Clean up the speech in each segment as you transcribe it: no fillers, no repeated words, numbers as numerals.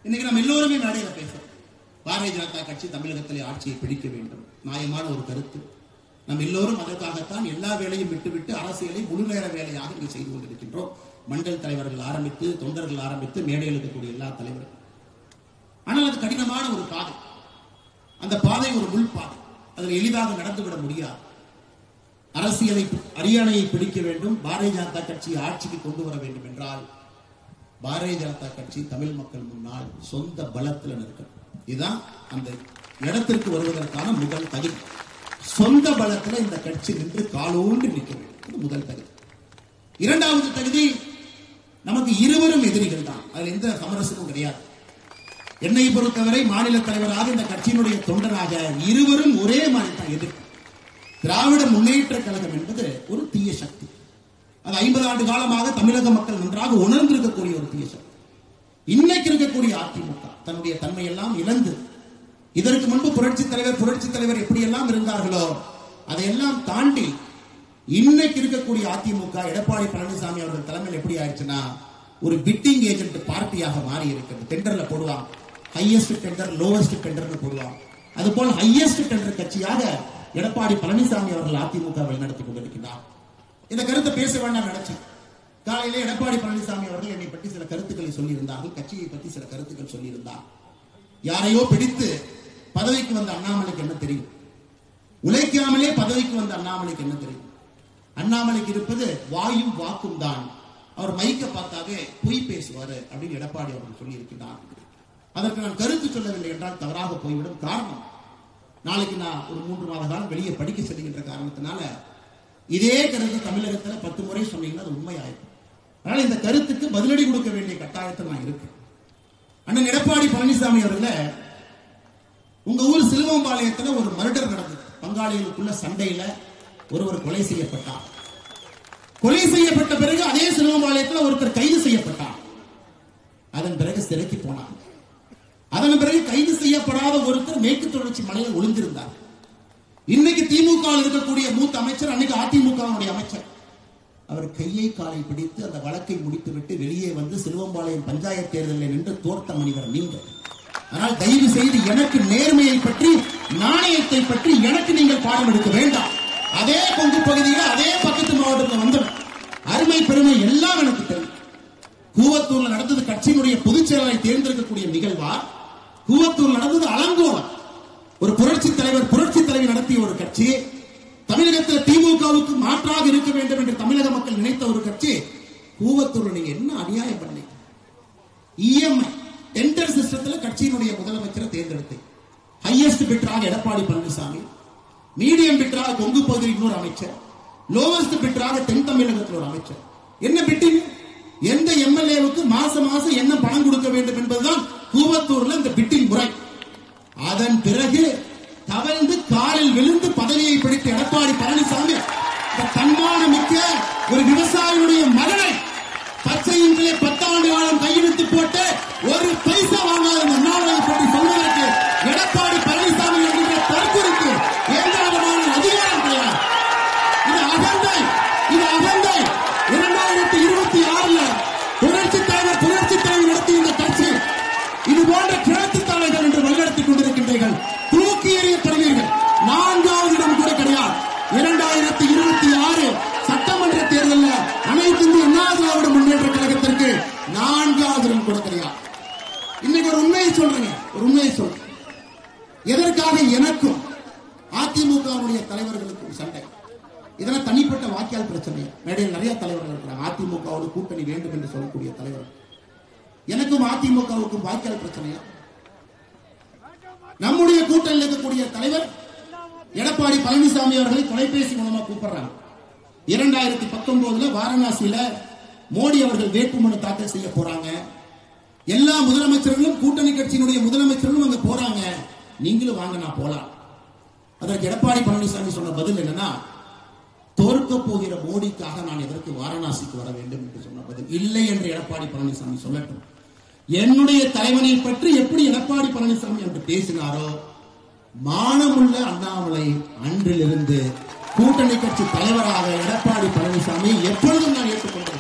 இன்னைக்கு நம்ம எல்லோருமே மேடையில பேசுறோம். பாரதிய ஜனதா கட்சி தமிழகத்திலே ஆட்சியை பிடிக்க வேண்டும், நியாயமான ஒரு கருத்து. நம்ம எல்லோரும் அதற்காகத்தான் எல்லா வேலையும் விட்டுவிட்டு அரசியலை முழு நேர வேலையாக இங்கே செய்து கொண்டிருக்கின்றோம். மண்டல் தலைவர்கள் ஆரம்பித்து, தொண்டர்கள் ஆரம்பித்து, மேடையில் இருக்கக்கூடிய எல்லா தலைவர்கள். ஆனால் அது கடினமான ஒரு பாதை. அந்த பாதை ஒரு முள் பாதை. அதில் எளிதாக நடந்துவிட முடியாது. அரசியலை அரியணையை பிடிக்க வேண்டும், பாரதிய ஜனதா கட்சியை ஆட்சிக்கு கொண்டு வர வேண்டும் என்றால் பாரதிய ஜனதா கட்சி தமிழ் மக்கள் முன்னால் சொந்த பலத்தில் நிற்கும். இதுதான் அந்த இடத்திற்கு வருவதற்கான முதல் தகுதி. சொந்த பலத்தில் இந்த கட்சி நின்று காலோன்று நிற்க வேண்டும், முதல் தகுதி. இரண்டாவது தகுதி, நமக்கு இருவரும் எதிரிகள் தான், அதில் எந்த சமரசமும் கிடையாது. என்னை பொறுத்தவரை மாநில தலைவராக இந்த கட்சியினுடைய தொண்டராக இருவரும் ஒரே மாதிரி தான் எதிர்ப்பு. திராவிட முன்னேற்ற கழகம் என்பது ஒரு தீய சக்தி. அது 50 ஆண்டு காலமாக தமிழக மக்கள் நன்றாக உணர்ந்திருக்கக்கூடிய ஒரு தீய சக்தி. இன்னைக்கு இருக்கக்கூடிய அதிமுக தன்னுடைய தன்மையெல்லாம் இழந்து, இதற்கு முன்பு புரட்சி தலைவர் எப்படியெல்லாம் இருந்தார்களோ அதையெல்லாம் தாண்டி இன்னைக்கு இருக்கக்கூடிய அதிமுக எடப்பாடி பழனிசாமி அவர்கள் தலைமையில் எப்படி ஆயிடுச்சுன்னா ஒரு பிட்டிங் ஏஜென்ட் பார்ட்டியாக மாறி இருக்கிறது. டெண்டர்ல போடுவாங்க, ஹையஸ்ட் டெண்டர், லோவஸ்ட் டெண்டர்னு போடுவாங்க. அதுபோல் ஹையஸ்ட் டெண்டர் கட்சியாக எடப்பாடி பழனிசாமி அவர்கள் அதிமுக நடத்தி கொண்டிருக்கிறார். இந்த கருத்தை பேச வேண்டாம் நினைச்சேன். காலையிலே எடப்பாடி பழனிசாமி அவர்கள் என்னை பற்றி சில கருத்துக்களை சொல்லியிருந்தார்கள், கட்சியை பற்றி சில கருத்துக்கள் சொல்லியிருந்தார். யாரையோ பிடித்து பதவிக்கு வந்த அண்ணாமலைக்கு என்ன தெரியும்? உழைக்காமலே பதவிக்கு வந்த அண்ணாமலைக்கு என்ன தெரியும்? அண்ணாமலைக்கு இருப்பது வாயும் வாக்கும் தான். அவர் மைக்க பார்த்தாவே பொய் பேசுவாரு அப்படின்னு எடப்பாடி அவர்கள் சொல்லி இருக்கிறார். அதற்கு நான் கருத்து சொல்லவில்லை என்றால் தவறாக போய்விடும். காரணம், நாளைக்கு நான் ஒரு 3 மாத காலம் வெளியே படிக்க செல்கின்ற காரணத்தினால இதே கருத்து தமிழகத்தில் 10 முறை சொன்னீங்கன்னா அது உண்மையாயிருக்கும். அதனால இந்த கருத்துக்கு பதிலடி கொடுக்க வேண்டிய கட்டாயத்தில் நான் இருக்கேன். அண்ணன் எடப்பாடி பழனிசாமி அவர்கள, உங்க ஊர் சிலுவம்பாளையத்தில் ஒரு மர்டர் நடந்தது. பங்காளிகளுக்குள்ள சண்டையில ஒருவர் கொலை செய்யப்பட்டார். கொலை செய்யப்பட்ட பிறகு அதே சிலுவம்பாளையத்தில் ஒருத்தர் கைது செய்யப்பட்டார். அதன் பிறகு சிறைக்கு போனார். அதன் பிறகு கைது செய்யப்படாத ஒருத்தர் மேற்கு தொடர்ச்சி மலையில் ஒளிந்திருந்தார். இன்னைக்கு திமுக இருக்கக்கூடிய மூத்த அமைச்சர், அன்னைக்கு அதிமுக அமைச்சர், அவர் கையை காலை பிடித்து அந்த வழக்கை முடித்துவிட்டு வெளியே வந்து சிலுவம்பாளையம் பஞ்சாயத்து தேர்தலில் நின்று தோர்த்த மனிதர் நீங்கள். ஆனால் தயவு செய்து எனக்கு நேர்மையை பற்றி, நாணயத்தை பற்றி எனக்கு நீங்கள் பாடம் எடுக்க வேண்டாம். அதே கொங்கு பகுதியில், அதே பக்கத்து மாவட்டத்தில் வந்தவர், அருமை பெருமை எல்லாம் எனக்கு தெரியும். கூவத்தூர்ல நடந்தது கட்சியினுடைய பொதுச் செயலாளரை தேர்ந்தெடுக்கக்கூடிய நிகழ்வா? கூவத்தூர் நடந்தது அலங்கோலம். ஒரு புரட்சி தலைவி நடத்திய ஒரு கட்சி, தமிழகத்தில் திமுகவுக்கு மாற்றாக இருக்க வேண்டும் என்று தமிழக மக்கள் நினைத்த ஒரு கட்சி. கூவத்தூர் நீங்க என்ன அநியாயம் பண்ணீங்க? இஎம்ஐ டெண்டர் சிஸ்டத்தில் கட்சியினுடைய முதலமைச்சரை தேர்ந்தெடுத்து, ஹையஸ்ட் பிட்டராக எடப்பாடி பழனிசாமி, மீடியம் பிட்டராக கொங்கு பகுதியில் இன்னொரு அமைச்சர், லோவஸ்ட் பிட்டராக தென் தமிழகத்தில் ஒரு அமைச்சர். என்ன பிட்டிங்? எந்த எம்எல்ஏவுக்கு மாசம் என்ன பணம் கொடுக்க வேண்டும் என்பதுதான் கூவத்தூர்ல இந்த பிட்டிங் முறை. அதன் பிறகு தவழ்ந்து காலில் விழுந்து பதவியை பிடித்த எடப்பாடி பழனிசாமி தன்மானமிக்க ஒரு விவசாயியுடைய மகனை பச்சையின்களே 10 ஆண்டு காலம் கையெழுத்து போட்டு ஒரு பைசா வாங்காத அண்ணாமலை பற்றி சொல்வதற்கு எடப்பாடி பழனிசாமி என்கிற தற்கொலைக்கு எந்த விதமான அதிகாரம் கிடையாது. இது அகந்தை, இது அகந்தை. 2026 புரட்சி தலைவர் நடத்திய இந்த கட்சி இது போன்ற கிழக்கு தலைவர்கள் என்று வழிநடத்திக் கொண்டிருக்கின்றீர்கள். தூக்கி எறியப்படுவீர்கள். 4வது இடம் கூட கிடையாது. 2026 சட்டமன்ற தேர்தலில் அனைத்து இந்திய அண்ணா திராவிட முன்னேற்ற கழகத்திற்கு 4வது இடம் கூட கிடையாது. இன்னைக்கு ஒரு உண்மையை சொல்றேன். எதற்காக எனக்கும் அதிமுகவுடைய தலைவர்களுக்கும் சண்டை? இதெல்லாம் தனிப்பட்ட வாக்கியால் பிரச்சனை. மேடையில் நிறைய தலைவர்கள் இருக்கிறாங்க, அதிமுகவோடு கூட்டணி வேண்டும் என்று சொல்லக்கூடிய தலைவர்கள். எனக்கும் அதிமுகவுக்கும் வாக்கியால் பிரச்சனையா? நம்முடைய கூட்டணியில் இருக்கக்கூடிய தலைவர் எடப்பாடி பழனிசாமி அவர்களை தொலைபேசி மூலமா கூப்பிடுறாங்க. 2019 வாரணாசியில மோடி அவர்கள் வேட்புமனு தாக்கல் செய்ய போறாங்க. எல்லா முதலமைச்சர்களும், கூட்டணி கட்சியினுடைய முதலமைச்சர்களும் அங்க போறாங்க. நீங்களும் வாங்க, நான் போலாம். அதற்கு எடப்பாடி பழனிசாமி சொன்ன பதில் என்னன்னா, தோற்க போகிற மோடிக்காக நான் எதற்கு வாரணாசிக்கு வர வேண்டும் என்று சொன்ன பதில். இல்லை என்று எடப்பாடி பழனிசாமி சொல்லட்டும். என்னுடைய தலைவனை பற்றி எப்படி எடப்பாடி பழனிசாமி என்று பேசினாரோ, மானமுள்ள அண்ணாமலை அன்றிலிருந்து கூட்டணி கட்சி தலைவராக எடப்பாடி பழனிசாமி எப்பொழுதும் நான் ஏற்றுக்கொண்டது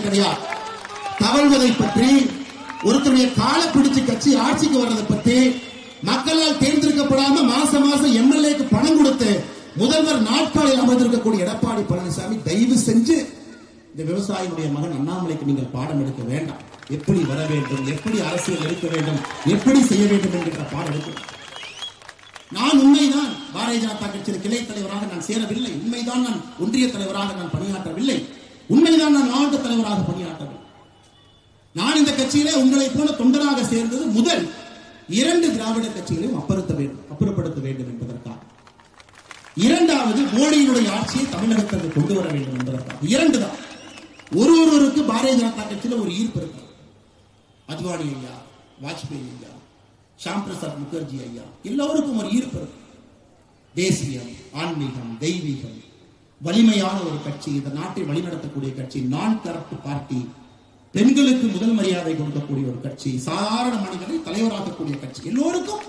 கிடையாது. தவழ்வதை பற்றி, ஒருத்தருடைய கால பிடிச்சு கட்சி ஆட்சிக்கு வர்றதை பத்தி மக்களால் தேர்ந்தெடுக்கப்படாம மாசம் எம்எல்ஏக்கு பணம் கொடுத்து முதல்வர் நாட்காலில் அமர்ந்திருக்கக்கூடிய எடப்பாடி பழனிசாமி தயவு செஞ்சு இந்த விவசாயியுடைய மகன் அண்ணாமலைக்கு நீங்கள் பாடம் எடுக்க வேண்டாம். எப்படி வர வேண்டும், எப்படி அரசியல் இருக்க வேண்டும், எப்படி செய்ய வேண்டும் என்கிற பாடம் எடுக்க. நான் உண்மைதான் பாரதிய ஜனதா கட்சியின் கிளை தலைவராக நான் சேரவில்லை. உண்மைதான் நான் ஒன்றிய தலைவராக நான் பணியாற்றவில்லை. உண்மைதான் நான் மாவட்ட தலைவராக பணியாற்றவில்லை. நான் இந்த கட்சியிலே உங்களை போல தொண்டனாக சேர்ந்தது முதல் 2 திராவிட கட்சிகளையும் அப்புறப்படுத்த வேண்டும் என்பதற்காக. இரண்டாவது, மோடியினுடைய ஆட்சியை தமிழகத்திற்கு கொண்டு வர வேண்டும் என்பதற்காக. 2 தான். ஒருவருக்கு பாரதிய ஜனதா கட்சியில ஒரு ஈர்ப்பு இருக்கு. அத்வானி ஐயா, வாஜ்பேயி ஐயா, ஷாம் பிரசாத் முகர்ஜி ஐயா, எல்லோருக்கும் ஒரு ஈர்ப்பு இருக்கு. தேசியம், ஆன்மீகம், தெய்வீகம், வலிமையான ஒரு கட்சி, இந்த நாட்டை வழிநடத்தக்கூடிய கட்சி, நான் கரப்ட் பார்ட்டி, பெண்களுக்கு முதல் மரியாதை கொடுக்கக்கூடிய ஒரு கட்சி, சாதாரண மனிதனை தலைவராக்கக்கூடிய கட்சி, எல்லோருக்கும்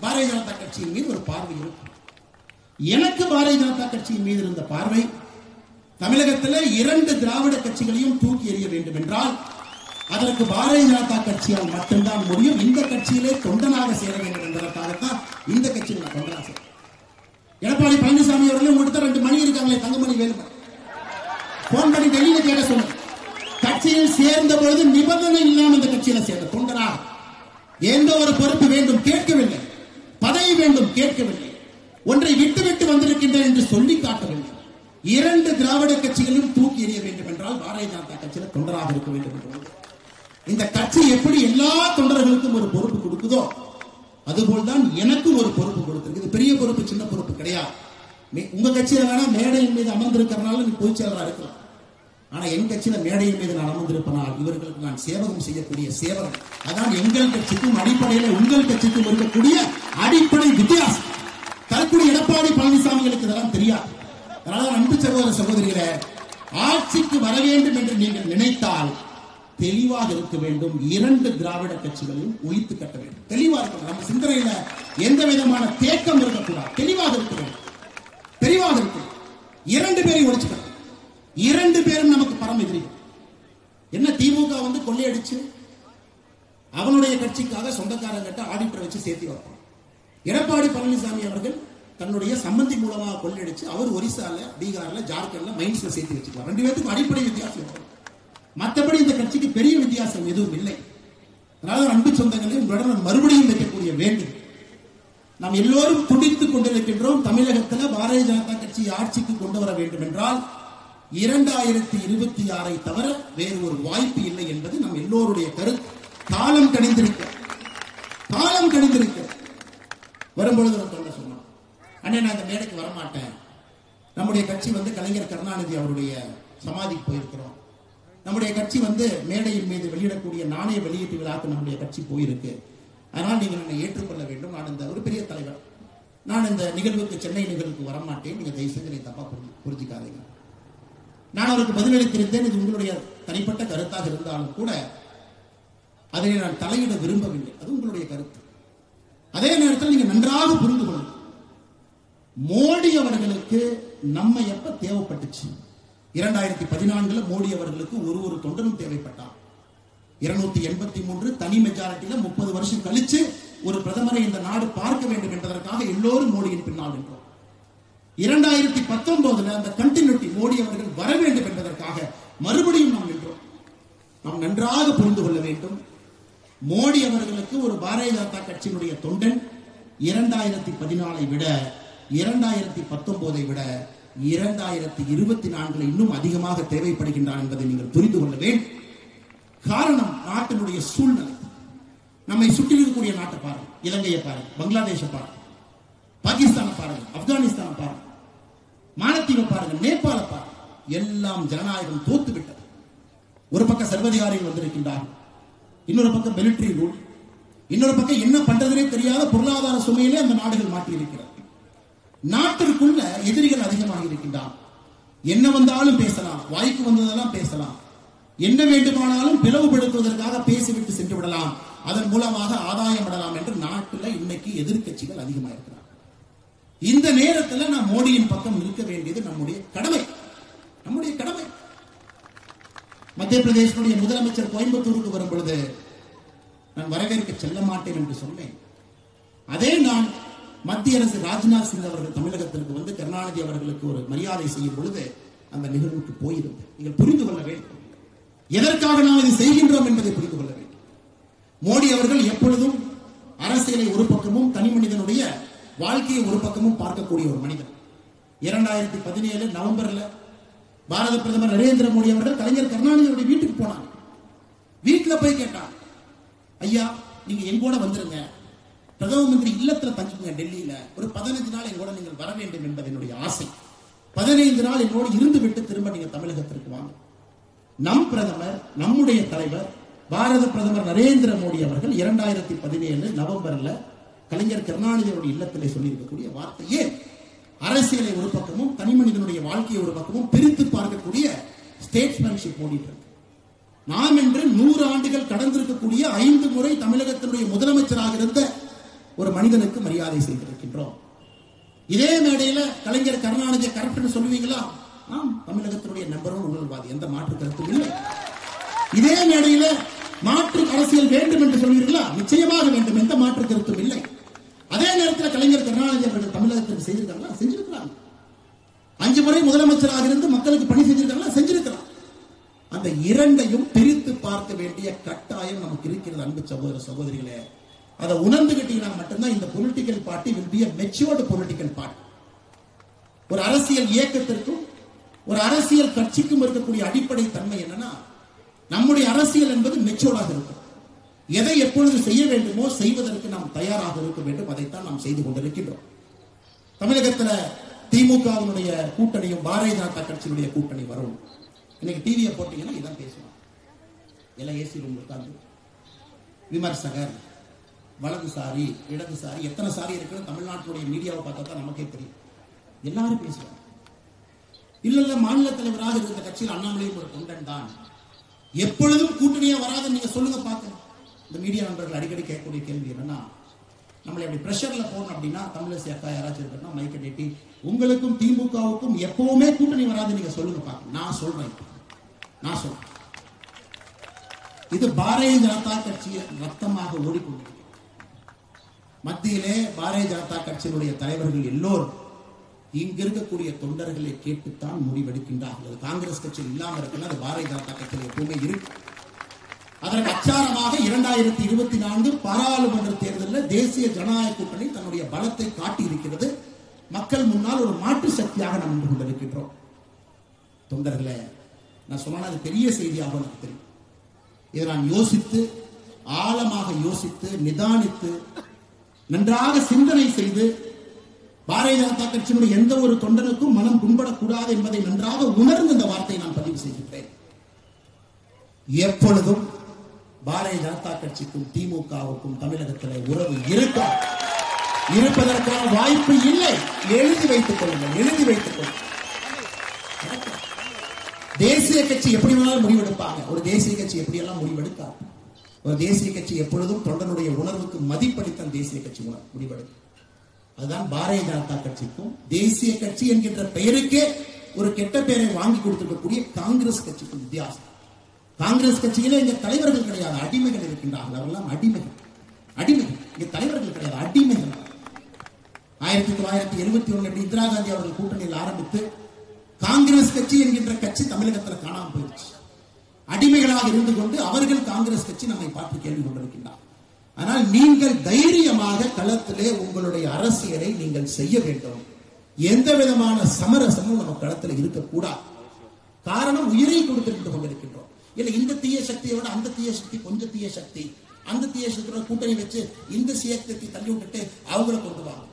பாரதிய ஜனதா கட்சியின் மீது ஒரு பார்வை இருக்கும். எனக்கு பாரதிய ஜனதா கட்சியின் மீது இருந்த பார்வை, தமிழகத்தில் 2 திராவிட கட்சிகளையும் தூக்கி எறிய வேண்டும் என்றால் அதற்கு பாரதிய ஜனதா கட்சியால் மட்டும்தான் முடியும். இந்த கட்சியிலே தொண்டனாக சேர வேண்டும் என்பதற்காகத்தான் இந்த கட்சியில் நான் தொண்டனாக சேர. எடப்பாடி பழனிசாமி அவர்களே உங்கள்கிட்ட 2 மணி இருக்காங்களே, தங்கமணி வேலுமணி, போன் பண்ணி டெல்லியில கேட்க சொன்ன. கட்சியில் சேர்ந்த பொழுது நிபந்தனை இல்லாமல் இந்த கட்சியில சேர்ந்த தொண்டனாக எந்த ஒரு பொறுப்பு வேண்டும் கேட்கவில்லை, பதவி வேண்டும் கேட்கவில்லை, ஒன்றை விட்டு வந்திருக்கின்றேன் என்று சொல்லி காட்டவில்லை. 2 திராவிட கட்சிகளையும் தூக்கி எறிய வேண்டும் என்றால் பாரதிய ஜனதா கட்சியில தொண்டராக இருக்க வேண்டும் என்று. இந்த கட்சி எப்படி எல்லா தொண்டர்களுக்கும் ஒரு பொறுப்பு கொடுக்குதோ அதுபோல்தான் எனக்கும் ஒரு பொறுப்பு கொடுத்திருக்கு. இது பெரிய பொறுப்பு, சின்ன பொறுப்பு கிடையாது. உங்க கட்சியில வேணா மேடையின் மீது அமர்ந்திருக்கிறனால நீ பொதுச் செயலராக இருக்கலாம். ஆனா என் கட்சியில மேடையின் மீது நான் அமர்ந்திருப்பனால் இவர்களுக்கு நான் சேவகம் செய்யக்கூடிய சேவகம். அதான் எங்கள் கட்சிக்கும் அடிப்படையில் உங்கள் கட்சிக்கும் இருக்கக்கூடிய அடிப்படை வித்தியாசம். தரக்கூடிய எடப்பாடி பழனிசாமிகளுக்கு இதெல்லாம் தெரியாது. அதனால அன்பு சகோதர சகோதரிகளே, ஆட்சிக்கு வர வேண்டும் என்று நீங்கள் நினைத்தால் தெளிவாக இருக்க வேண்டும். 2 திராவிட கட்சிகளையும் ஒழித்து கட்ட வேண்டும். தெளிவாக இருக்கணும். நம்ம சிந்தனையில எந்த விதமான தேக்கம் இருக்கக்கூடாது. தெளிவாக இருக்க வேண்டும். தெளிவாக இருக்கணும். 2 பேரையும் ஒழிச்சுக்கணும். 2 பேரும் நமக்கு பரம் எதிரிகள். என்ன, திமுக கொள்ளையடிச்சு அவனுடைய கட்சிக்காக சொந்தக்காரங்கிட்ட ஆடிட்டர் வச்சு சேர்த்து வைப்பான். எடப்பாடி பழனிசாமி அவர்கள் தன்னுடைய சம்பந்தி மூலமாக கொள்ளையடிச்சு அவர் ஒரிசால, பீகார்ல, ஜார்க்கண்ட்ல மைன்ஸ்ல சேர்த்து வச்சுக்கலாம். 2 பேருக்கும் அடிப்படை வித்தியாசம். மற்றபடி இந்த கட்சிக்கு பெரிய வித்தியாசம் எதுவும் இல்லை. அதனால அன்பு சொந்தங்களை உங்களுடன் மறுபடியும் வைக்கக்கூடிய வேண்டும். நாம் எல்லோரும் துடித்துக் கொண்டிருக்கின்றோம். தமிழகத்தில் பாரதிய ஜனதா கட்சி ஆட்சிக்கு கொண்டு வர வேண்டும் என்றால் 2026 தவிர வேறு ஒரு வாய்ப்பு இல்லை என்பது நம் எல்லோருடைய கருத்து. காலம் கணிந்திருக்க வரும்பொழுது ஒரு தொண்டை சொன்னான், அண்ணே நான் இந்த மேடைக்கு வரமாட்டேன். நம்முடைய கட்சி கலைஞர் கருணாநிதி அவருடைய சமாதிக்கு போயிருக்கிறோம். நம்முடைய கட்சி மேடையின் மீது வெளியிடக்கூடிய நாணய வெளியீட்டு விழாக்கு நம்முடைய கட்சி போயிருக்கு. அதனால் நீங்கள் என்னை ஏற்றுக்கொள்ள வேண்டும். நான் இந்த ஒரு பெரிய தலைவர், நான் இந்த நிகழ்வுக்கு, சென்னை நிகழ்வுக்கு வரமாட்டேன். நீங்க தயவு செஞ்சு தப்பா புரிஞ்சுக்காதீங்க. நான் அவருக்கு பதிலளித்திருந்தேன். இது உங்களுடைய தனிப்பட்ட கருத்தாக இருந்தாலும் கூட அதனை நான் தலையிட விரும்பவில்லை. அது உங்களுடைய கருத்து. அதே நேரத்தில் நீங்க நன்றாக புரிந்து கொள்ளுங்கள், மோடி அவர்களுக்கு நம்ம எப்ப தேவைப்பட்டுச்சு? 2014 மோடி அவர்களுக்கு ஒரு தொண்டனும் தேவைப்பட்டார். 283 தனி மெஜாரிட்டியில 30 வருஷம் கழிச்சு ஒரு பிரதமரை இந்த நாடு பார்க்க வேண்டும் என்பதற்காக எல்லோரும் மோடியின் பின்னால் நின்றோம். 2019 அந்த கண்டினியூட்டி, மோடி அவர்கள் வர வேண்டும் என்பதற்காக மறுபடியும் நாம் நின்றோம். நாம் நன்றாக புரிந்து கொள்ள வேண்டும், மோடி அவர்களுக்கு ஒரு பாரதிய ஜனதா கட்சியினுடைய தொண்டன் 2014 விட, 2019 விட 2024 இன்னும் அதிகமாக தேவைப்படுகின்றான் என்பதை நீங்கள் புரிந்து கொள்ள வேண்டும். காரணம் நாட்டினுடைய சூழ்நிலை. நம்மை சுற்றி இருக்கக்கூடிய நாட்டை பாருங்க, இலங்கையை பாருங்க, பங்களாதேஷை பாருங்க, பாகிஸ்தானை பாருங்க, ஆப்கானிஸ்தானை பாருங்க, மாலத்தீவை பாருங்க, நேபாள பாருங்க. எல்லாம் ஜனநாயகம் தோத்து விட்டது. ஒரு பக்கம் சர்வதிகாரிகள் வந்திருக்கின்றார்கள், இன்னொரு பக்கம் மிலிட்டரி ரூல், இன்னொரு பக்கம் என்ன பண்றதுனே தெரியாத பொருளாதார சுமையிலே அந்த நாடுகள் மாட்டியிருக்கிறது. நாட்டிற்குள்ள எதிரிகள் அதிகமாக இருக்கின்றார். என்ன வந்தாலும் பேசலாம், வாய்க்கு வந்ததெல்லாம் பேசலாம், என்ன வேண்டுமானாலும் பிளவுபடுத்துவதற்காக பேசிவிட்டு சென்று விடலாம், அதன் மூலமாக ஆதாயம் அடையலாம் என்று நாட்டில் இன்னைக்கு எதிர்கட்சிகள் அதிகமாக இருக்கிறார். இந்த நேரத்தில் நாம் மோடியின் பக்கம் நிற்க வேண்டியது நம்முடைய கடமை. மத்திய பிரதேசனுடைய முதலமைச்சர் கோயம்புத்தூருக்கு வரும் பொழுது நான் வரவேற்க செல்ல மாட்டேன் என்று சொன்னேன். அதே நான் மத்திய அரசு ராஜ்நாத் சிங் அவர்கள் தமிழகத்திற்கு வந்து கருணாநிதி அவர்களுக்கு ஒரு மரியாதை செய்யும் பொழுது அந்த நிகழ்வுக்கு போயிருந்தேன். நீங்கள் புரிந்து கொள்ள வேண்டும், எதற்காக நாம் இதை செய்கின்றோம் என்பதை புரிந்து கொள்ள வேண்டும். மோடி அவர்கள் எப்பொழுதும் அரசியலை ஒரு பக்கமும் தனி மனிதனுடைய வாழ்க்கையை ஒரு பக்கமும் பார்க்கக்கூடிய ஒரு மனிதன். 2017 நவம்பர்ல பாரத பிரதமர் நரேந்திர மோடி அவர்கள் கலைஞர் கருணாநிதியுடைய வீட்டுக்கு போனாங்க. வீட்டில் போய் கேட்டார், ஐயா நீங்க எங்கூட வந்துருங்க, பிரதம மந்திரி இல்லத்துல தங்கிங்க, டெல்லியில ஒரு 15 நாள் எங்கூட நீங்கள் வர வேண்டும் என்பது என்னுடைய ஆசை. 15 நாள் என்னோடு இருந்து விட்டு திரும்ப நீங்க தமிழகத்திற்கு வாங்க. நம் பிரதமர், நம்முடைய தலைவர் பாரத பிரதமர் நரேந்திர மோடி அவர்கள் 2017 நவம்பர்ல கலைஞர் கருணாநிதியுடைய இல்லத்திலே சொல்லி இருக்கக்கூடிய வார்த்தையே அரசியலை ஒரு பக்கமும் தனி மனிதனுடைய வாழ்க்கையை ஒரு பக்கமும் பிரித்து பார்க்கக்கூடிய ஸ்டேட்ஸ்மேன்ஷிப் ஓடிட்டு இருக்கு. நாம் என்று 100 ஆண்டுகள் கடந்திருக்கக்கூடிய 5 முறை தமிழகத்தினுடைய முதலமைச்சராக இருந்த ஒரு மனிதனுக்கு மரியாதை செய்திருக்கின்றோம். இதே மேடையில கலைஞர் கருணாநிதியை கரெக்ட் சொல்லுவீங்களா? ஆம், தமிழகத்தினுடைய நம்பர் 1 ஊழல்வாதி, எந்த மாற்று கருத்தும் இல்லை. இதே மேடையில மாற்று அரசியல் வேண்டும் என்று சொல்வீர்களா? நிச்சயமாக வேண்டும், எந்த மாற்று கருத்தும் இல்லை. அதே நேரத்தில் கலைஞர் கருணாநிதி அவர்கள் தமிழகத்திற்கு செய்திருக்காங்களா? செஞ்சிருக்கிறாங்க. 5 முறை முதலமைச்சராக இருந்து மக்களுக்கு பணி செஞ்சிருக்காங்களா? செஞ்சிருக்கிறாங்க. அந்த இரண்டையும் பிரித்து பார்க்க வேண்டிய கட்டாயம் நமக்கு இருக்கிறது. அன்பு சகோதர சகோதரிகளே, அதை உணர்ந்துகிட்டீங்கன்னா மட்டும்தான் இந்த political party will be a matured political party. ஒரு அரசியல் இயக்கத்திற்கும் ஒரு அரசியல் கட்சிக்கும் இருக்கக்கூடிய அடிப்படை தன்மை என்னன்னா, நம்முடைய அரசியல் என்பது மெச்சூர்டாக இருக்கும். எதை எப்பொழுது செய்ய வேண்டுமோ செய்வதற்கு நாம் தயாராக இருக்க வேண்டும். அதைத்தான் நாம் செய்து கொண்டிருக்கின்றோம். தமிழகத்தில் திமுகவினுடைய கூட்டணியும் பாரதிய ஜனதா கட்சியினுடைய கூட்டணி வரும். இன்னைக்கு டிவியை போட்டீங்கன்னா இதான் பேசுவாங்க. எல்லாம் ஏசி ரூம் உட்கார்ந்து விமர்சகர், வலதுசாரி, இடதுசாரி, எத்தனை சாரி இருக்குன்னு தமிழ்நாட்டுடைய மீடியாவை பார்த்தா தான் நமக்கே தெரியும். எல்லாரும் பேசுவாங்க. இல்ல மாநில தலைவராக இருக்கிற கட்சியில் அண்ணாமலையும் ஒரு தொண்டன் தான். எப்பொழுதும் கூட்டணியா வராத நீங்க சொல்லுங்க பார்க்கணும். இந்த மீடியா நண்பர்கள் அடிக்கடி கேட்கக்கூடிய கேள்வி என்னன்னா, நம்மளை அப்படி பிரஷர்ல போகணும் அப்படின்னா தமிழிசை அக்கா யாராச்சும் இருக்கா மைக்க நீட்டி உங்களுக்கும் திமுகவுக்கும் எப்பவுமே கூட்டணி வராது நீங்க சொல்லுங்க பார்க்க. நான் சொல்றேன், இது பாரதிய ஜனதா கட்சியில் ரத்தமாக ஓடிக்கொண்டிருக்கிறது. மத்தியிலே பாரதிய ஜனதா கட்சியினுடைய தலைவர்கள் எல்லோரும் இங்க இருக்கக்கூடிய தொண்டர்களை கேட்டுத்தான் முடிவெடுக்கின்றார்கள். காங்கிரஸ் கட்சியில் இல்லாமல் இருக்குன்னா அது பாரதிய ஜனதா கட்சியில் எப்பவுமே இருக்கு. அதற்கு அச்சாரமாக 2024 பாராளுமன்ற தேர்தலில் தேசிய ஜனநாயக கூட்டணி தன்னுடைய பலத்தை காட்டி இருக்கிறது. மக்கள் முன்னால் ஒரு மாற்று சக்தியாக நாம் நின்று கொண்டிருக்கின்றோம். தொண்டர்களே, நான் சொன்னா அது பெரிய செய்தியாக எனக்கு தெரியும். இதை நான் யோசித்து, ஆழமாக யோசித்து, நிதானித்து, நன்றாக சிந்தனை செய்து, பாரதிய ஜனதா கட்சியினுடைய எந்த ஒரு தொண்டனுக்கும் மனம் புண்படக்கூடாது என்பதை நன்றாக உணர்ந்து இந்த வார்த்தையை நான் பதிவு செய்கின்றேன். எப்பொழுதும் பாரதிய ஜனதா கட்சிக்கும் திமுகவுக்கும் தமிழகத்தில் உறவு இருப்பதற்கான வாய்ப்பு இல்லை. எழுதி வைத்துக் கொள்ளுங்கள். தேசிய கட்சி எப்படி வேணாலும் முடிவெடுப்பாங்க. ஒரு தேசிய கட்சி எப்படி எல்லாம் முடிவெடுக்காது. ஒரு தேசிய கட்சி எப்பொழுதும் தொண்டனுடைய உணர்வுக்கு மதிப்பளித்த தேசிய கட்சி முடிவெடுக்கும். அதுதான் பாரதிய ஜனதா கட்சிக்கும் தேசிய கட்சி என்கின்ற பெயருக்கே ஒரு கெட்ட பெயரை வாங்கி கொடுத்திருக்கக்கூடிய காங்கிரஸ் கட்சிக்கும் வித்தியாசம். காங்கிரஸ் கட்சியில இங்க தலைவர்கள் கிடையாது, அடிமைகள் இருக்கின்றார்கள். அவரெல்லாம் அடிமைகள். இங்க தலைவர்கள் கிடையாது, அடிமைகள். 1971 எப்படி இந்திரா காந்தி அவர்கள் கூட்டணியில் ஆரம்பித்து காங்கிரஸ் கட்சி என்கின்ற கட்சி தமிழகத்தில் காணாமல் போயிடுச்சு. அடிமைகளாக இருந்து கொண்டு அவர்கள் காங்கிரஸ் கட்சி நம்மை பார்த்து கேள்வி கொண்டிருக்கின்றார். ஆனால் நீங்கள் தைரியமாக களத்திலே உங்களுடைய அரசியலை நீங்கள் செய்ய வேண்டும். எந்த விதமான சமரசமும் நம்ம களத்தில் இருக்கக்கூடாது. காரணம், உயிரை கொடுத்து கொண்டிருக்கின்றோம். இல்ல இந்த தீய சக்தியோட அந்த தீய சக்தி கொஞ்சம் தீய சக்தி, அந்த தீய சக்தியோட கூட்டணி வச்சு இந்த சக்தியை தள்ளி விட்டுட்டு அவங்களை கொண்டு வாங்க.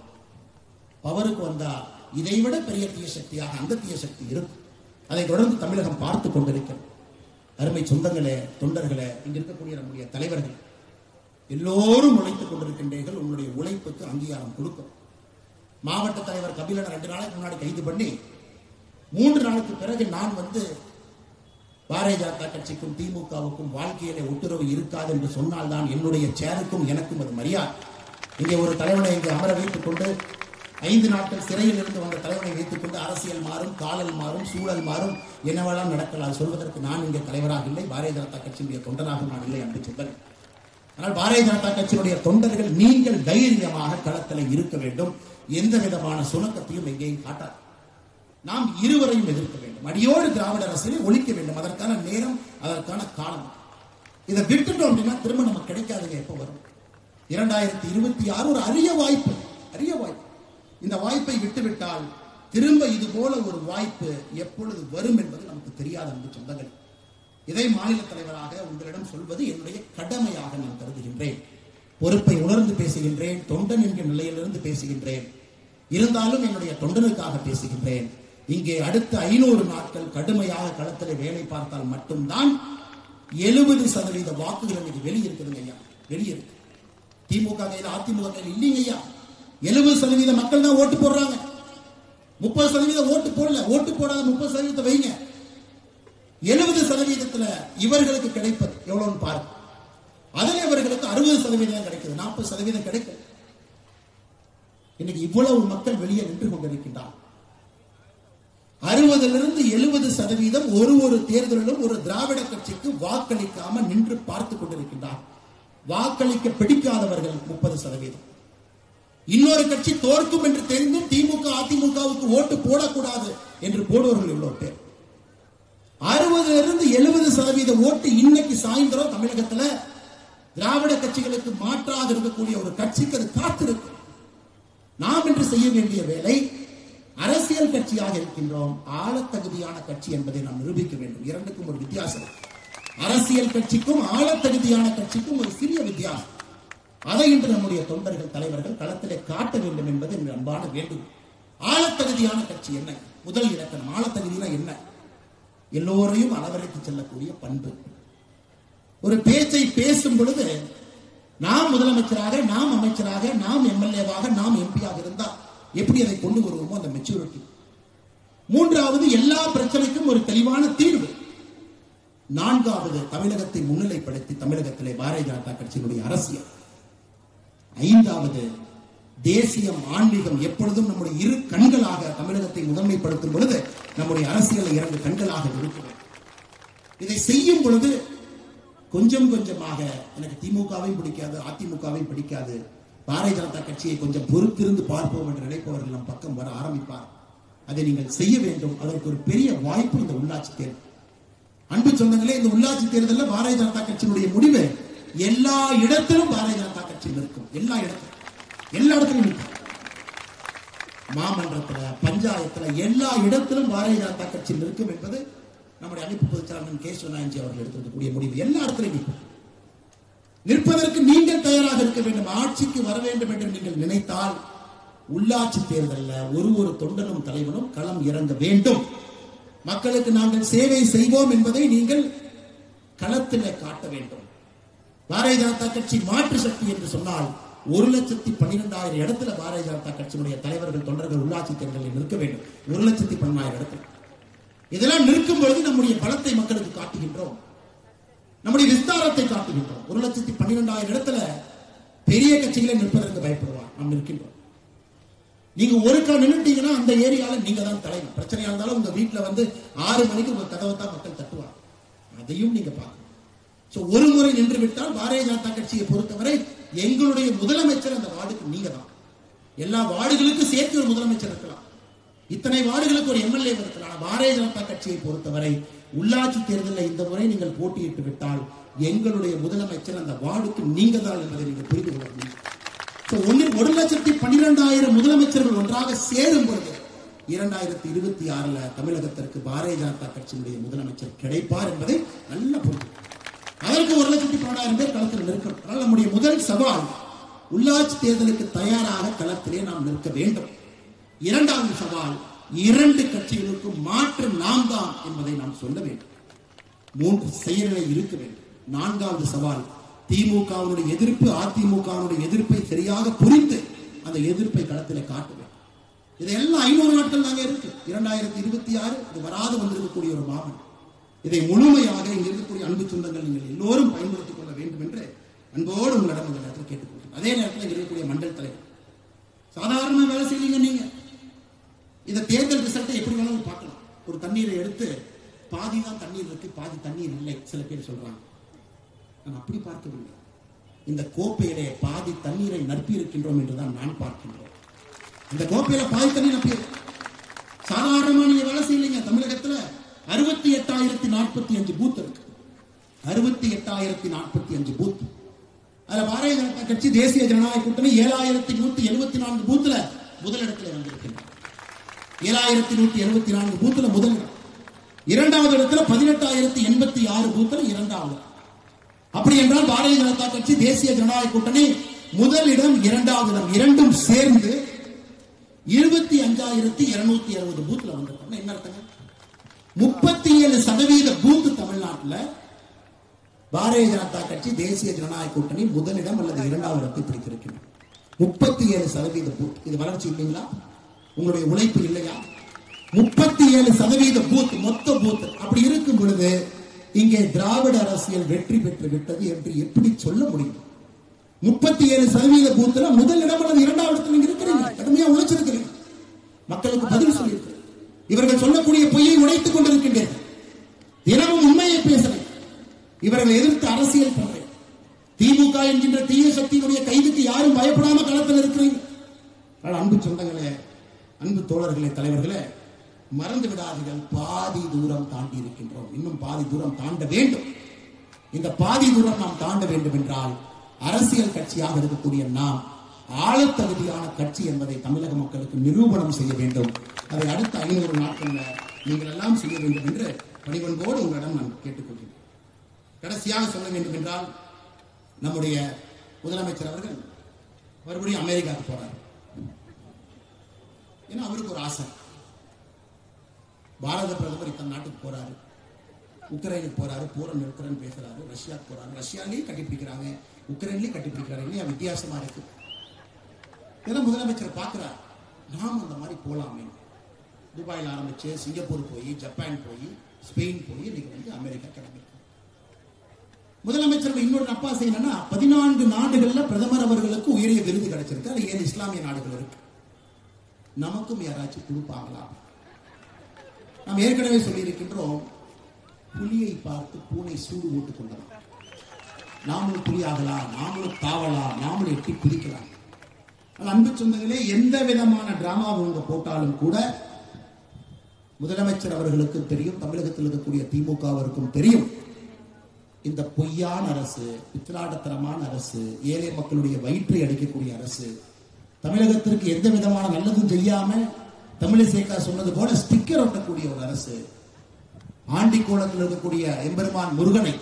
பவருக்கு வந்தா இதைவிட பெரிய தீய சக்தியாக அந்த தீய சக்தி இருக்கும். அதை தொடர்ந்து தமிழகம் பார்த்து கொண்டிருக்கிறது. அருமை சொந்தங்களே, தொண்டர்களே, இங்க இருக்கக்கூடிய நம்முடைய தலைவர்கள் எல்லோரும் உழைத்துக் கொண்டிருக்கின்றீர்கள். உங்களுடைய உழைப்புக்கு அங்கீகாரம் கொடுக்கும். மாவட்ட தலைவர் கபிலனை 2 நாளைக்கு முன்னாடி கைது பண்ணி 3 நாளுக்கு பிறகு நான் பாரதிய ஜனதா கட்சிக்கும் திமுகவுக்கும் வாழ்க்கையிலே ஒட்டுறவு இருக்காது என்று சொன்னால்தான் என்னுடைய சேருக்கும் எனக்கும் அது மரியாதை. இங்கே ஒரு தலைவனை இங்கே அமர வைத்துக் கொண்டு 5 நாட்கள் சிறையில் இருந்து வந்த தலைவனை வைத்துக் கொண்டு அரசியல் மாறும், காலல் மாறும், சூழல் மாறும், என்னவெல்லாம் நடக்கலாம் சொல்வதற்கு நான் இங்கே தலைவராக இல்லை, பாரதிய ஜனதா கட்சியினுடைய தொண்டனாக நான் இல்லை என்று சொல்கிறேன். ஆனால் பாரதிய ஜனதா கட்சியினுடைய தொண்டர்கள் நீங்கள் தைரியமாக களத்தில் இருக்க வேண்டும். எந்த விதமான சுணக்கத்தையும் எங்கேயும் காட்டார். நாம் இருவரையும் எதிர்க்க வேண்டும். அடியோடு திராவிட அரசியலை ஒழிக்க வேண்டும். அதற்கான நேரம், அதற்கான காலம். இதை விட்டுட்டோம் அப்படின்னா திரும்ப நமக்கு கிடைக்காதுங்க. எப்ப வரும்? 2026 ஒரு அரிய வாய்ப்பு. இந்த வாய்ப்பை விட்டுவிட்டால் திரும்ப இது போல ஒரு வாய்ப்பு எப்பொழுது வரும் என்பது நமக்கு தெரியாத அன்பு சொந்தங்கள். இதை மாநில தலைவராக உங்களிடம் சொல்வது என்னுடைய கடமையாக நான் கருதுகின்றேன். பொறுப்பை உணர்ந்து பேசுகின்றேன். தொண்டன் என்கிற நிலையிலிருந்து பேசுகின்றேன். இருந்தாலும் என்னுடைய தொண்டனுக்காக பேசுகின்றேன். இங்கே அடுத்த 500 நாட்கள் கடுமையாக களத்தில் வேலை பார்த்தால் மட்டும்தான் 70% வாக்குகள் இன்னைக்கு வெளியிருக்குதுங்க ஐயா. வெளியிருக்கு. திமுக கையில், அதிமுக கையில் இல்லைங்க ஐயா. 70% மக்கள் தான் ஓட்டு போடுறாங்க. 30% ஓட்டு போடல. ஓட்டு போடாத 30% வைங்க. 70% இவர்களுக்கு கிடைப்பது எவ்வளவுன்னு பாருங்க. அதில் இவர்களுக்கு 60% கிடைக்குது. 40% கிடைக்கும். இன்னைக்கு இவ்வளவு மக்கள் வெளியே நின்று கொண்டிருக்கின்றார். 60லிருந்து 70% ஒரு தேர்தலிலும் ஒரு திராவிட கட்சிக்கு வாக்களிக்காம நின்று பார்த்துக் கொண்டிருக்கின்றார். வாக்களிக்க பிடிக்காதவர்கள் 30%. இன்னொரு கட்சி தோற்கும் என்று தெரிந்தும் திமுக அதிமுகவுக்கு ஓட்டு போடக்கூடாது என்று போடுவர்கள் எவ்வளவு பேர்? 60லிருந்து 70% ஓட்டு இன்னைக்கு சாயந்தரம் தமிழகத்தில் திராவிட கட்சிகளுக்கு மாற்றாக இருக்கக்கூடிய ஒரு கட்சிக்கு அது காத்திருக்கு. நாம் இன்று செய்ய வேண்டிய வேலை, அரசியல் கட்சியாக இருக்கின்றோம், ஆளத்தகுதியான கட்சி என்பதை நாம் நிரூபிக்க வேண்டும். இரண்டுக்கும் ஒரு வித்தியாசம். அரசியல் கட்சிக்கும் ஆளத்தகுதியான கட்சிக்கும் ஒரு சிறிய வித்தியாசம். அதை இன்று நம்முடைய தொண்டர்கள், தலைவர்கள் களத்திலே காட்ட வேண்டும் என்பது என் அன்பான வேண்டும். ஆளத்தகுதியான கட்சி என்ன? முதல் இலக்கணம். ஆளத்தகுதினா என்ன? எல்லோரையும் அளவரைத்து செல்லக்கூடிய பண்பு. ஒரு பேச்சை பேசும் பொழுது நாம் முதலமைச்சராக, நாம் அமைச்சராக, நாம் எம்எல்ஏவாக, நாம் எம்பியாக இருந்தால் எப்படி அதை கொண்டு வருவோமோ அந்த மெச்சூரிட்டி. மூன்றாவது, எல்லா பிரச்சனைக்கும் ஒரு தெளிவான தீர்வு. நான்காவது, தமிழகத்தை முன்னிலைப்படுத்தி தமிழகத்திலே பாரதிய ஜனதா கட்சியினுடைய அரசியல். ஐந்தாவது, தேசியம், ஆன்மீகம் எப்பொழுதும் நம்முடைய இரு கண்களாக தமிழகத்தை முதன்மைப்படுத்தும் பொழுது நம்முடைய அரசியல் 2 கண்களாக இருக்கிறது. இதை செய்யும் பொழுது கொஞ்சம் கொஞ்சமாக, எனக்கு திமுகவையும் பிடிக்காது, அதிமுகவையும் பிடிக்காது, பாரதிய ஜனதா கட்சியை கொஞ்சம் பொறுத்திருந்து பார்ப்போம் என்று நினைப்பவர்கள் நம் பக்கம் வர ஆரம்பிப்பார். அதை நீங்கள் செய்ய வேண்டும். அதற்கு ஒரு பெரிய வாய்ப்பு இந்த உள்ளாட்சி தேர்தல். அன்பு சொந்தங்களே, இந்த உள்ளாட்சி தேர்தலில் பாரதிய ஜனதா கட்சியினுடைய முடிவு எல்லா இடத்திலும் பாரதிய ஜனதா கட்சி நிற்கும். எல்லா இடத்திலும் நிற்கும். மாமன்றத்தில், பஞ்சாயத்துல, எல்லா இடத்திலும் பாரதிய ஜனதா கட்சி நிற்கும் என்பது நம்முடைய அமைப்பு பொதுச்செயலாளர் கே. சுனாயன்ஜி அவர்கள் எடுத்திருக்கக்கூடிய முடிவு. எல்லா இடத்திலும் நிற்கும். நிற்பதற்கு நீங்கள் தயாராக இருக்க வேண்டும். ஆட்சிக்கு வர வேண்டும் என்று நீங்கள் நினைத்தால் உள்ளாட்சி தேர்தலில் ஒரு தொண்டனும் தலைவனும் களம் இறங்க வேண்டும். மக்களுக்கு நாங்கள் சேவை செய்வோம் என்பதை நீங்கள் களத்திலே காட்ட வேண்டும். பாரதிய ஜனதா கட்சி மாற்று சக்தி என்று சொன்னால் 1,12,000 இடத்துல பாரதிய ஜனதா கட்சியினுடைய தலைவர்கள், தொண்டர்கள் உள்ளாட்சி தேர்தலில் நிற்க வேண்டும். 1,12,000 இடத்துல. இதெல்லாம் நிற்கும் பொழுது நம்முடைய பலத்தை மக்களுக்கு காட்டுகின்றோம். நம்முடைய விஸ்தாரத்தை காட்டுகின்றோம். 1,12,000 இடத்துல பெரிய கட்சிகளை நிற்பதற்கு பயப்படுவார். நாம் நிற்கின்றோம். நீங்க ஒருக்கா நின்றுட்டீங்கன்னா அந்த ஏரியால நீங்க தான் தலைவர். பிரச்சனையா இருந்தாலும் உங்க வீட்டுல 6 மணிக்கு உங்க கதவை தான் மக்கள் தட்டுவார். அதையும் நீங்க பார்க்கணும். ஒரு முறை நின்று விட்டால் பாரதிய ஜனதா கட்சியை பொறுத்தவரை எங்களுடைய முதலமைச்சர் அந்த வார்டுக்கு நீங்க தான். எல்லா வார்டுகளுக்கும் சேர்த்து ஒரு முதலமைச்சர் இருக்கலாம். இத்தனை வார்டுகளுக்கு ஒரு எம்எல்ஏ இருக்கலாம். பாரதிய ஜனதா கட்சியை பொறுத்தவரை உள்ளாட்சி தேர்தலில் இந்த முறை நீங்கள் போட்டியிட்டு விட்டால் எங்களுடைய முதலமைச்சர் அந்த வார்டுக்கு நீங்க தான் என்பதை நீங்கள் புரிந்து கொள்ள முடியும். 1,12,000 முதலமைச்சர்கள் ஒன்றாக சேரும் பொழுது 2026 தமிழகத்திற்கு பாரதிய ஜனதா கட்சியினுடைய முதலமைச்சர் கிடைப்பார் என்பதை நல்ல புரிந்து. அதற்கு 1,12,000 பேர் களத்தில் நிற்கும். அதனால் நம்முடைய முதல் சவால் உள்ளாட்சி தேர்தலுக்கு தயாராக களத்திலே நாம் நிற்க வேண்டும். இரண்டாவது சவால் 2 கட்சிகளுக்கும் மாற்று நாம் தான் என்பதை நாம் சொல்ல வேண்டும். 3 செயல்களை இருக்க வேண்டும். 4வது சவால் திமுகவுடைய எதிர்ப்பு, அதிமுகவுடைய எதிர்ப்பை சரியாக புரிந்து அந்த எதிர்ப்பை களத்தில் காட்ட வேண்டும். இதெல்லாம் 500 நாட்கள் தாங்க இருக்கு. 2026 இது வராது வந்திருக்கக்கூடிய ஒரு மாமன். இதை முழுமையாக இங்க இருக்கக்கூடிய அன்பு சொந்தங்கள் நீங்கள் எல்லோரும் பயன்படுத்திக் கொள்ள வேண்டும் என்று அன்போடு உங்களிடம் இந்த நேரத்தில் கேட்டுக்கொள்கிறேன். அதே நேரத்தில் இங்க இருக்கக்கூடிய மண்டல் தலைவர் சாதாரண வேலை செய்யலீங்க. நீங்க இந்த தேர்தல் ரிசல்ட்டை எப்படி வேணாலும் பார்க்கலாம். ஒரு தண்ணீரை எடுத்து பாதி தான் தண்ணீர் இருக்கு, பாதி தண்ணீர் இல்லை சில பேர் சொல்றாங்க. நான் அப்படி பார்க்கவில்லை. இந்த கோப்பையிலே பாதி தண்ணீரை நற்பி இருக்கின்றோம் என்றுதான் நான் பார்க்கின்றோம். இந்த கோப்பையில பாதி தண்ணீர் நப்பி. சாதாரணமா நீங்க வேலை செய்யலைங்க. தமிழகத்துல 68,045 பூத் இருக்கு. 68,045 பூத். அதுல பாரதிய ஜனதா கட்சி தேசிய ஜனநாயக கூட்டணி 7,174 பூத்துல முதலிடத்தில் வந்திருக்கின்றனர். 7,174 பூத்துல முதலிடம். இரண்டாவது இடத்துல 18,086 பூத்துல இரண்டாவது. அப்படி என்றால் பாரதிய ஜனதா கட்சி தேசிய ஜனநாயக கூட்டணி முதலிடம் இரண்டாவது இடம் இரண்டும் சேர்ந்து 25,260 பூத்துல வந்திருக்கோம். என்ன அர்த்தம்? 37% பூத் தமிழ்நாட்டில் பாரதிய ஜனதா கட்சி தேசிய ஜனநாயக கூட்டணி முதலிடம் அல்லது இரண்டாவது இடத்தை பிடித்திருக்கிறது. 37% பூத். இது வளர்ச்சி இல்லைங்களா? உங்களுடைய உழைப்பு இல்லையா? 37% பூத், மொத்த பூத். அப்படி இருக்கும் பொழுது இங்கே திராவிட அரசியல் வெற்றி பெற்று விட்டது என்று எப்படி சொல்ல முடியும்? 37% பூத்துல முதலிடம் அல்லது இரண்டாவது இடத்தில் நீங்க இருக்கிறீங்க. கடுமையா உழைச்சிருக்கிறீங்க. மக்களுக்கு பதில் சொல்லியிருக்கிறீங்க. இவர்கள் சொல்லக்கூடிய பொய்யை உடைத்துக் கொண்டிருக்கின்றனர். தினமும் உண்மையை பேசுறேன். இவர்கள் எதிர்த்து அரசியல் பண்றேன். திமுக என்கின்ற தீய சக்தியினுடைய கைதுக்கு யாரும் பயப்படாம களத்தில் இருக்கிறீங்க. அன்பு சொந்தங்களே, அன்பு தோழர்களே, தலைவர்களே, மறந்து விடாதீர்கள். பாதி தூரம் தாண்டி இருக்கின்றோம். இன்னும் பாதி தூரம் தாண்ட வேண்டும். இந்த பாதி தூரம் நாம் தாண்ட வேண்டும் என்றால் அரசியல் கட்சியாக இருக்கக்கூடிய நாம் ஆளத்தகுதியான கட்சி என்பதை தமிழக மக்களுக்கு நிரூபணம் செய்ய வேண்டும். அதை அடுத்த 500 நாட்களில் நீங்கள் எல்லாம் செய்ய வேண்டும் என்று பணிவன்போடு உங்களிடம் நான் கேட்டுக்கொள்கிறேன். கடைசியாக சொல்ல வேண்டும் என்றால், நம்முடைய முதலமைச்சர் அவர்கள் மறுபடியும் அமெரிக்காவுக்கு போறார். ஏன்னா அவருக்கு ஒரு ஆசை. பாரத பிரதமர் இத்தனை நாட்டுக்கு போறாரு, உக்ரைனுக்கு போறாரு, போரை நிறுத்துறன்னு பேசுறாரு, ரஷ்யாவுக்கு போறாரு, ரஷ்யாலையும் கட்டிப்பிடிக்கிறாங்க, உக்ரைன்லயும் கட்டிப்பிடிக்கிறாங்க. இல்லையா? வித்தியாசமா இருக்கு. இதெல்லாம் முதலமைச்சர் பார்க்கிறார். நாம் அந்த மாதிரி போலாமே. துபாயில் ஆரம்பிச்சு சிங்கப்பூர் போய், ஜப்பான் போய், ஸ்பெயின் போய், இன்னைக்கு அமெரிக்கா கிளம்பிருக்கு. முதலமைச்சர் இன்னொரு அப்பா செய்யணும்னா 14 நாடுகள்ல பிரதமர் அவர்களுக்கு உயரிய விருது கிடைச்சிருக்கு. அது 7 இஸ்லாமிய நாடுகள் இருக்கு. நமக்கும் யாராச்சும் கொடுப்பாங்களா? நாம் ஏற்கனவே சொல்லி இருக்கின்றோம், புலியை பார்த்து பூனை சூடு ஓட்டுக் கொண்டோம். நாமளும் புலியாகலாம், நாமளும் தாவலாம், நாமளும் எட்டி குதிக்கலாம். அன்பு சொந்தங்களே, எந்த விதமான டிராமாவை உங்க போட்டாலும் கூட முதலமைச்சர் அவர்களுக்கு தெரியும், தமிழகத்தில் இருக்கக்கூடிய திமுகவிற்கும் தெரியும், இந்த பொய்யான அரசு, பித்தலாட்டத்தனமான அரசு, ஏழை மக்களுடைய வயிற்றை அடிக்கக்கூடிய அரசு, தமிழகத்திற்கு எந்த விதமான நல்லதும் செய்யாம தமிழிசைக்கா சொன்னது போல ஸ்டிக்கர் ஒட்டக்கூடிய ஒரு அரசு, ஆண்டிக்கோளத்தில் இருக்கக்கூடிய எம்பெருமான் முருகனை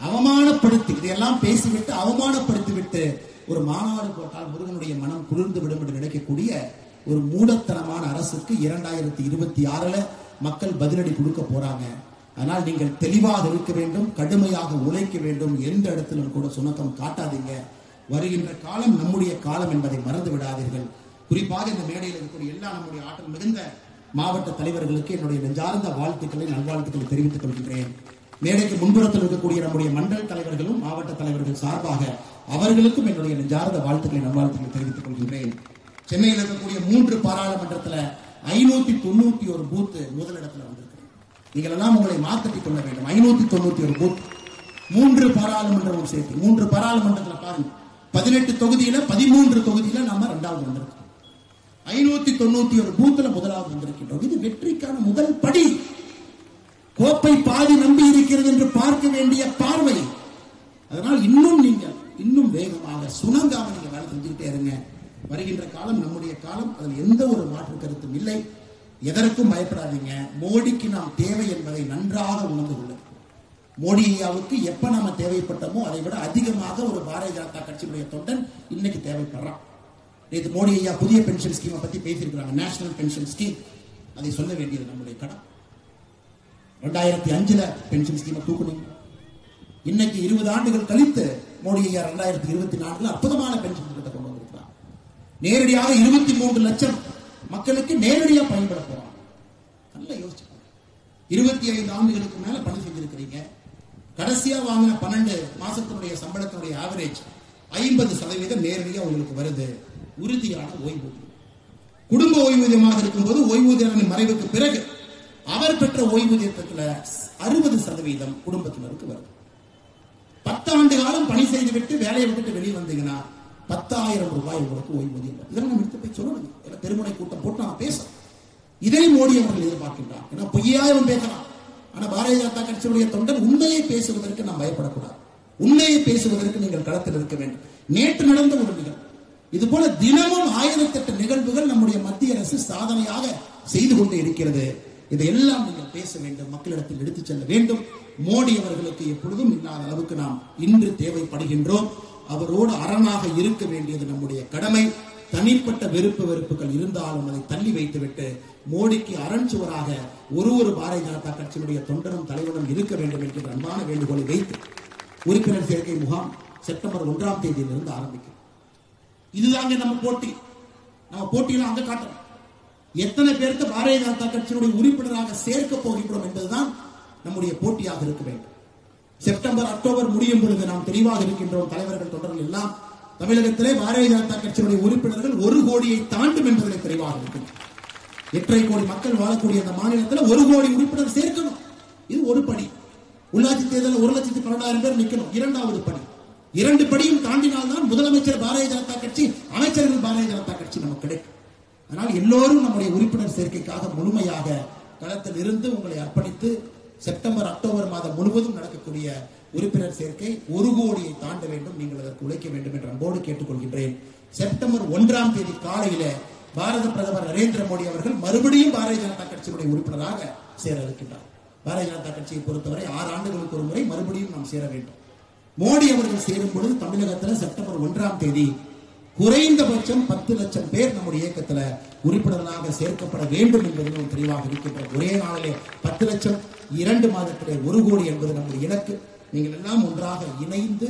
அவமானப்படுத்தி, இதையெல்லாம் பேசிவிட்டு அவமானப்படுத்திவிட்டு ஒரு மாநாடு போட்டால் முருகனுடைய மனம் குளிர்ந்து விடும் என்று நினைக்கக்கூடிய ஒரு மூடத்தனமான அரசுக்கு 2026 மக்கள் பதிலடி கொடுக்க போறாங்க. ஆனால் நீங்கள் தெளிவாக இருக்க வேண்டும், கடுமையாக உழைக்க வேண்டும். எந்த இடத்திலும் கூட சுணக்கம் காட்டாதீங்க. வருகின்ற காலம் நம்முடைய காலம் என்பதை மறந்து விடாதீர்கள். குறிப்பாக இந்த மேடையில் இருக்கக்கூடிய எல்லா நம்முடைய ஆற்றல் மிகுந்த மாவட்ட தலைவர்களுக்கு என்னுடைய நெஞ்சார்ந்த வாழ்த்துக்களை, நல்வாழ்த்துக்களை தெரிவித்துக் கொள்கின்றேன். மேடைக்கு முன்புறத்தில் இருக்கக்கூடிய நம்முடைய மண்டல் தலைவர்களும் மாவட்ட தலைவர்கள் சார்பாக அவர்களுக்கும் என்னுடைய நெஞ்சார்ந்த வாழ்த்துக்களை, நல்வாழ்த்துக்களை தெரிவித்துக் கொள்கின்றேன். சென்னையில் இருக்கக்கூடிய 3 பாராளுமன்றத்தில் 591 பூத் முதலிடத்தில் வந்திருக்கிறேன். நீங்கள் எல்லாம் உங்களை மாற்றிக் கொள்ள வேண்டும். 591 பூத், 3 பாராளுமன்றமும் சேர்த்து 3 பாராளுமன்றத்தில் பாருங்க, 18 தொகுதியில 13 தொகுதியில நாம 2வது வந்திருக்கோம். 591 பூத்துல முதலாவது வந்திருக்கின்றோம். இது வெற்றிக்கான முதல் படி. கோப்பை பாதி நம்பி இருக்கிறது என்று பார்க்க வேண்டிய பார்வை. அதனால் இன்னும் வேகமாக சுணங்காம நீங்க வேலை செஞ்சுக்கிட்டே இருங்க. வருகின்ற காலம் நம்முடைய காலம். அதில் எந்த ஒரு மாற்று கருத்தும் இல்லை. எதற்கும் பயப்படாதீங்க. மோடிக்கு நாம் தேவை என்பதை நன்றாக உணர்ந்து கொள்ளுங்கள். மோடி ஐயாவுக்கு எப்ப நாம தேவைப்பட்டோமோ அதை விட அதிகமாக ஒரு பாரதிய ஜனதா கட்சியுடைய தொண்டன் இன்னைக்கு தேவைப்படுறான். நேற்று மோடி ஐயா புதிய பென்ஷன் ஸ்கீமை பத்தி பேசியிருக்கிறாங்க. நேஷனல் பென்ஷன் ஸ்கீம், அதை சொல்ல வேண்டியது நம்முடைய கடன். 2005 பென்ஷன் ஸ்கீமை தூக்கணும். இன்னைக்கு 20 ஆண்டுகள் கழித்து மோடி ஐயா 2024 அற்புதமான பென்ஷன் திட்டத்தை கொண்டு வந்திருக்கிறார். நேரடியாக 23 லட்சம் மக்களுக்கு நேரடியா பயன்பட போறாங்க. நல்லா யோசிச்சு 25 ஆண்டுகளுக்கு மேல பணி செஞ்சிருக்கிறீங்க. கடைசியா வாங்கின 12 மாசத்தினுடைய சம்பளத்தினுடைய ஆவரேஜ் 50% நேரடியா உங்களுக்கு வருது. உறுதியான ஓய்வூதியம், குடும்ப ஓய்வூதியமாக இருக்கும்போது ஓய்வூதியரின் மறைவுக்கு பிறகு அவர் பெற்ற ஓய்வூதியத்துல 60% குடும்பத்தினருக்கு வருது. 10 ஆண்டு காலம் பணி செய்துவிட்டு வேலையை விட்டுட்டு வெளியே வந்தீங்கன்னா 10,000 ரூபாய் உங்களுக்கு ஓய்வூதியம். இதெல்லாம் நம்ம எடுத்து போய் சொல்லணும். திருமுனை கூட்டம் போட்டு நான் பேசுறேன். இதை மோடி அவர்கள் எதிர்பார்க்கின்றார். ஏன்னா பொய்யாயிரம் பேசலாம். ஆனா பாரதிய ஜனதா கட்சியுடைய தொண்டன் உண்மையை பேசுவதற்கு நாம் பயப்படக்கூடாது. உண்மையை பேசுவதற்கு நீங்கள் களத்தில் இருக்க வேண்டும். நேற்று நடந்த ஒரு நிகழ்வு, இது போல தினமும் 1008 நிகழ்வுகள் நம்முடைய மத்திய அரசு சாதனையாக செய்து கொண்டு இருக்கிறது. இதையெல்லாம் நீங்கள் பேச வேண்டும், மக்களிடத்தில் எடுத்துச் செல்ல வேண்டும். மோடி அவர்களுக்கு எப்பொழுதும் இல்லாத அளவுக்கு நாம் இன்று தேவைப்படுகின்றோம். அவரோடு அரணாக இருக்க வேண்டியது நம்முடைய கடமை. தனிப்பட்ட வெறுப்புகள் இருந்தாலும் அதை தள்ளி வைத்துவிட்டு மோடிக்கு அரண் சுவராக ஒரு பாரதிய ஜனதா கட்சியினுடைய தொண்டனும் தலைவனும் இருக்க வேண்டும் என்கிற அன்பான வேண்டுகோளை வைத்து உறுப்பினர் சேர்க்கை முகாம் செப்டம்பர் 1ஆம் தேதியிலிருந்து ஆரம்பிக்கும். இதுதாங்க நம்ம போட்டி. நம்ம போட்டியில அங்க காட்டணும். எத்தனை பேருக்கு பாரதிய ஜனதா கட்சியினுடைய உறுப்பினராக சேர்க்க போகின்றோம் என்பதுதான் நம்முடைய போட்டியாக இருக்க வேண்டும். செப்டம்பர் அக்டோபர் முடியும் பொழுது நாம் தெளிவாக இருக்கின்றோம். தலைவர்கள் தொண்டர்கள் எல்லாம் தமிழகத்திலே பாரதிய ஜனதா கட்சியினுடைய உறுப்பினர்கள் 1 கோடியை தாண்டும் என்பதில் தெளிவாக இருக்கும். 8.5 கோடி மக்கள் வாழக்கூடிய அந்த மாநிலத்தில் 1 கோடி உறுப்பினர் சேர்க்கணும். இது ஒரு படி. உள்ளாட்சி தேர்தலில் 1,12,000 பேர் நிற்கணும். 2வது படி. 2 படியும் தாண்டினால்தான் முதலமைச்சர் பாரதிய ஜனதா கட்சி, அமைச்சர்கள் பாரதிய ஜனதா கட்சி நமக்கு கிடைக்கும். அதனால் எல்லோரும் நம்முடைய உறுப்பினர் சேர்க்கைக்காக முழுமையாக களத்தில் இருந்து உங்களை அர்ப்பணித்து செப்டம்பர் அக்டோபர் மாதம் முழுவதும் நடக்கக்கூடிய உறுப்பினர் சேர்க்கை 1 கோடியை தாண்ட வேண்டும். நீங்கள் அதற்கு உழைக்க வேண்டும் என்று அன்போடு கேட்டுக்கொள்கின்றேன். செப்டம்பர் 1ஆம் தேதி காலையில பாரத பிரதமர் நரேந்திர மோடி அவர்கள் மறுபடியும் பாரதிய ஜனதா கட்சியினுடைய உறுப்பினராக சேர இருக்கின்றார். பாரதிய ஜனதா கட்சியை பொறுத்தவரை 6 ஆண்டுகளுக்கு ஒரு முறை மறுபடியும் நாம் சேர வேண்டும். மோடி அவர்கள் சேரும் பொழுது தமிழகத்தில் செப்டம்பர் 1ஆம் தேதி குறைந்தபட்சம் 10 லட்சம் பேர் நம்முடைய இயக்கத்தில் உறுப்பினர்களாக சேர்க்கப்பட வேண்டும் என்பதிலும் தெளிவாக இருக்கின்ற ஒரே நாளிலே 10 லட்சம், 2 மாதத்திலே 1 கோடி என்பது நம்முடைய இலக்கு. நீங்கள் எல்லாம் ஒன்றாக இணைந்து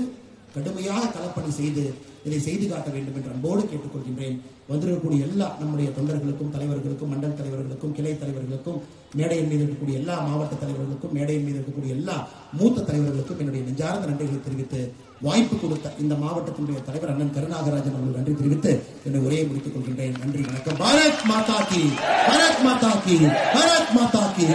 கடுமையாக களப்பணி செய்து இதை செய்து காட்ட வேண்டும் என்று அன்போடு கேட்டுக்கொள்கின்றேன். வந்திருக்கக்கூடிய எல்லா நம்முடைய தொண்டர்களுக்கும், தலைவர்களுக்கும், மண்டல தலைவர்களுக்கும், கிளை தலைவர்களுக்கும், மேடையின் மீது இருக்கக்கூடிய எல்லா மாவட்ட தலைவர்களுக்கும், மேடையின் மீது இருக்கக்கூடிய எல்லா மூத்த தலைவர்களுக்கும் என்னுடைய நெஞ்சார்ந்த நன்றிகளை தெரிவித்து வாய்ப்பு கொடுத்த இந்த மாவட்டத்தினுடைய தலைவர் அண்ணன் கருணாகராஜன் அவர்கள் நன்றி தெரிவித்து என்னுடைய உரையை முடித்துக் கொள்கின்றேன். நன்றி, வணக்கம். பாரத் மாதா கி, பாரத் மாதா கி, பாரத் மாதா கி.